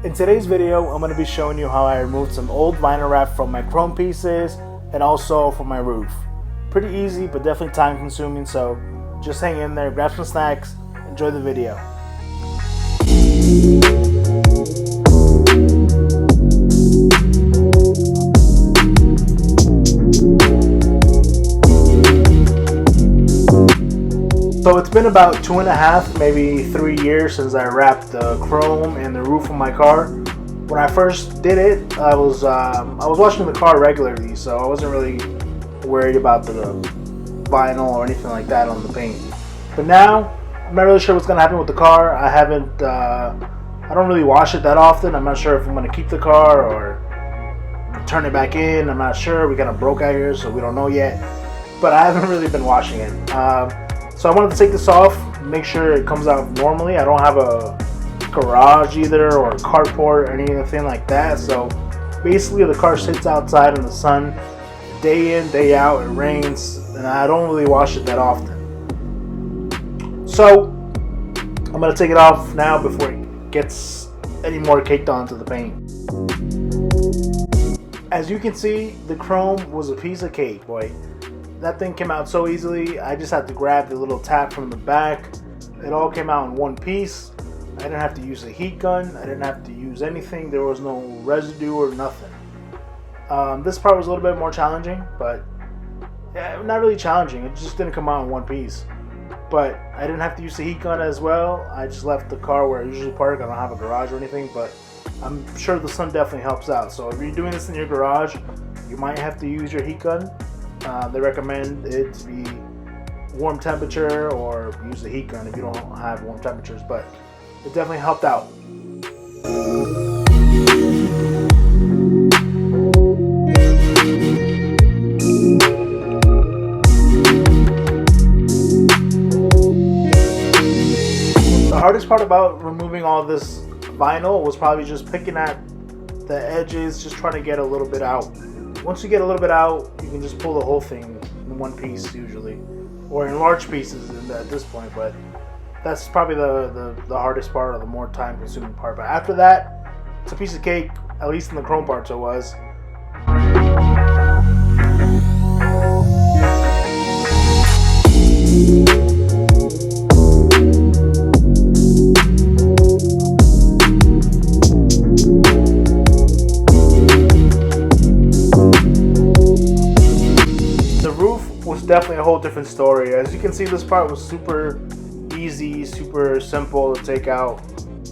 In today's video, I'm going to be showing you how I removed some old vinyl wrap from my chrome pieces and also from my roof. Pretty easy, but definitely time consuming, so just hang in there, grab some snacks, enjoy the video. So it's been about 2.5, maybe 3 years since I wrapped the chrome and the roof of my car. When I first did it, I was washing the car regularly, so I wasn't really worried about the vinyl or anything like that on the paint. But now, I'm not really sure what's gonna happen with the car. I don't really wash it that often. I'm not sure if I'm gonna keep the car or turn it back in. I'm not sure. We got a broke out here, so we don't know yet. But I haven't really been washing it. So I wanted to take this off, make sure it comes out normally. I don't have a garage either or a carport or anything like that. So basically the car sits outside in the sun day in, day out. It rains and I don't really wash it that often. So I'm going to take it off now before it gets any more caked onto the paint. As you can see, the chrome was a piece of cake, boy. That thing came out so easily. I just had to grab the little tab from the back. It all came out in one piece. I didn't have to use a heat gun. I didn't have to use anything. There was no residue or nothing. This part was a little bit more challenging, but yeah, not really challenging. It just didn't come out in one piece. But I didn't have to use the heat gun as well. I just left the car where I usually park. I don't have a garage or anything, but I'm sure the sun definitely helps out. So if you're doing this in your garage, you might have to use your heat gun. They recommend it to be warm temperature or use the heat gun if you don't have warm temperatures, but it definitely helped out. The hardest part about removing all this vinyl was probably just picking at the edges, just trying to get a little bit out. Once you get a little bit out, you can just pull the whole thing in one piece usually, or in large pieces at this point, but that's probably the hardest part or the more time consuming part. But after that, it's a piece of cake, at least in the chrome parts it was. Definitely a whole different story. As you can see, this part was super easy, super simple to take out.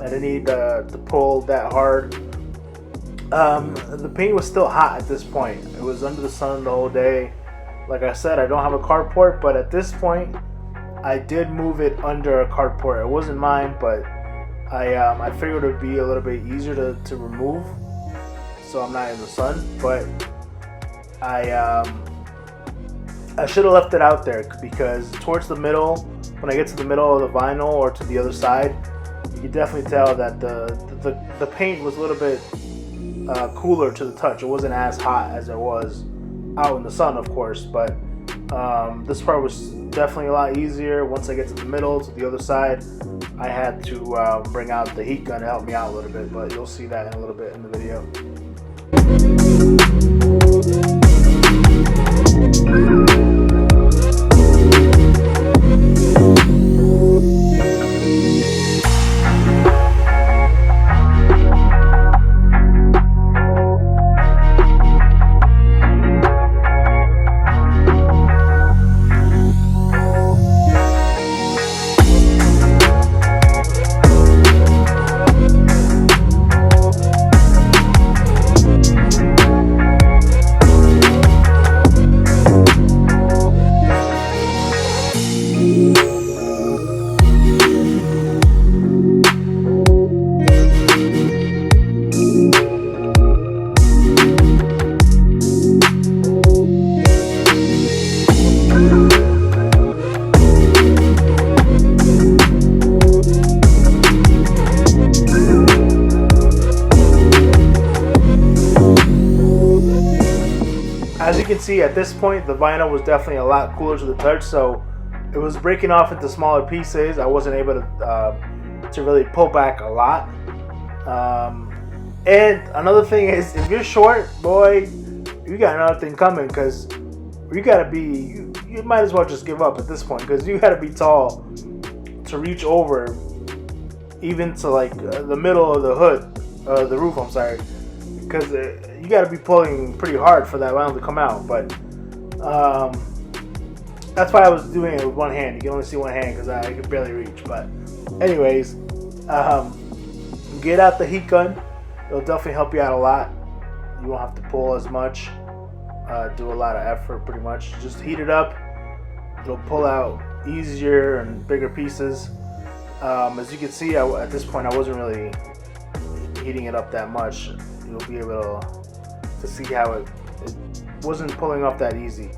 I didn't need to pull that hard. The paint was still hot at this point. It was under the sun the whole day. Like I said, I don't have a carport, but at this point I did move it under a carport. It wasn't mine, but I figured it would be a little bit easier to remove, so I'm not in the sun. But I should have left it out there, because towards the middle, when I get to the middle of the vinyl or to the other side, you can definitely tell that the paint was a little bit cooler to the touch. It wasn't as hot as it was out in the sun, of course, but this part was definitely a lot easier. Once I get to the middle, to the other side, I had to bring out the heat gun to help me out a little bit, but you'll see that in a little bit in the video. As you can see, at this point, the vinyl was definitely a lot cooler to the touch, so it was breaking off into smaller pieces. I wasn't able to really pull back a lot. And another thing is, if you're short, boy, you got another thing coming, because you gotta be, you might as well just give up at this point, because you gotta be tall to reach over, even to like the middle of the hood, the roof. I'm sorry, because you gotta be pulling pretty hard for that round to come out. But that's why I was doing it with one hand. You can only see one hand because I could barely reach. But anyways, get out the heat gun. It'll definitely help you out a lot. You won't have to pull as much, do a lot of effort pretty much. Just heat it up. It'll pull out easier and bigger pieces. As you can see, at this point I wasn't really heating it up that much. You'll be able to see how it wasn't pulling up that easy.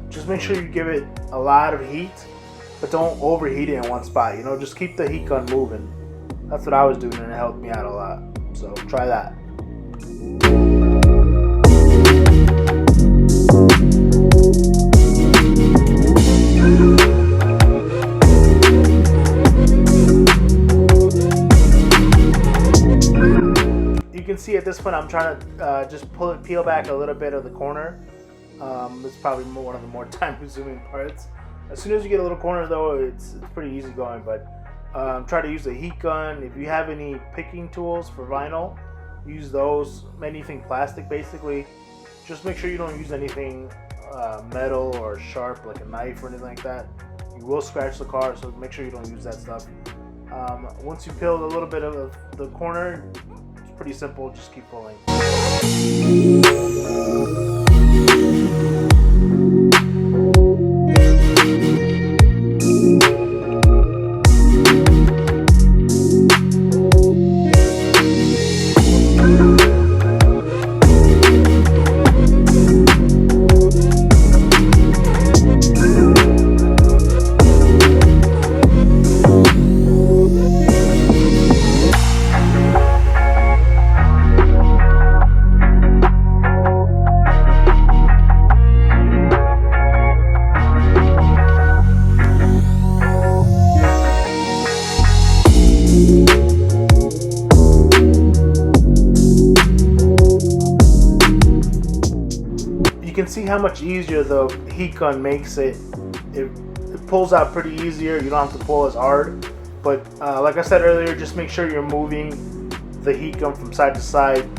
Just make sure you give it a lot of heat, but don't overheat it in one spot. You know, just keep the heat gun moving. That's what I was doing, and it helped me out a lot. So try that. You can see at this point I'm trying to just peel back a little bit of the corner. It's probably one of the more time-consuming parts. As soon as you get a little corner, though, it's pretty easy going. But try to use a heat gun. If you have any picking tools for vinyl, use those. Anything plastic, basically. Just make sure you don't use anything metal or sharp, like a knife or anything like that. You will scratch the car, so make sure you don't use that stuff. Once you peel a little bit of the corner, it's pretty simple. Just keep pulling. You can see how much easier the heat gun makes it. It pulls out pretty easier. You don't have to pull as hard. But like I said earlier, just make sure you're moving the heat gun from side to side.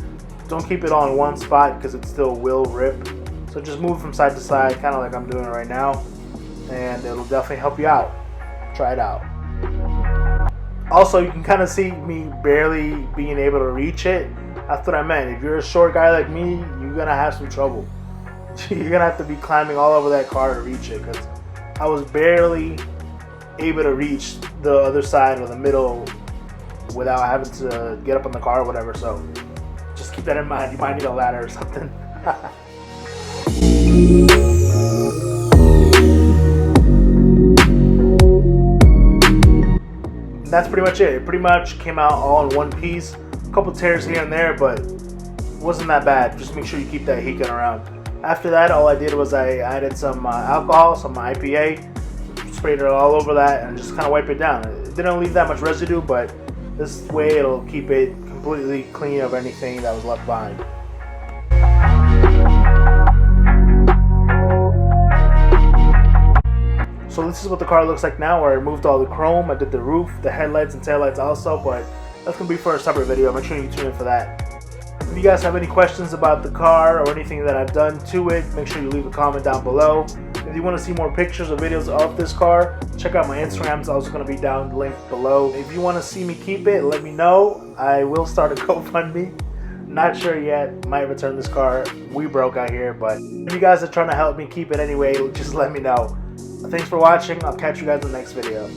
Don't keep it all in one spot because it still will rip. So just move from side to side, kind of like I'm doing right now, and it'll definitely help you out. Try it out. Also, you can kind of see me barely being able to reach it. That's what I meant. If you're a short guy like me, you're gonna have some trouble. You're gonna have to be climbing all over that car to reach it, because I was barely able to reach the other side or the middle without having to get up on the car or whatever. So just keep that in mind. You might need a ladder or something. That's pretty much it. It pretty much came out all in one piece. A couple tears here and there, but it wasn't that bad. Just make sure you keep that heat gun around. After that, all I did was I added some alcohol, some IPA, sprayed it all over that, and just kind of wipe it down. It didn't leave that much residue, but this way it'll keep it completely clean of anything that was left behind. So this is what the car looks like now, where I removed all the chrome. I did the roof, the headlights and taillights also, but that's going to be for a separate video. Make sure you tune in for that. If you guys have any questions about the car or anything that I've done to it, make sure you leave a comment down below. If you want to see more pictures or videos of this car, check out my Instagram. It's also going to be down linked below. If you want to see me keep it, let me know. I will start a GoFundMe. Not sure yet. Might return this car. We broke out here, but if you guys are trying to help me keep it anyway, just let me know. Thanks for watching. I'll catch you guys in the next video.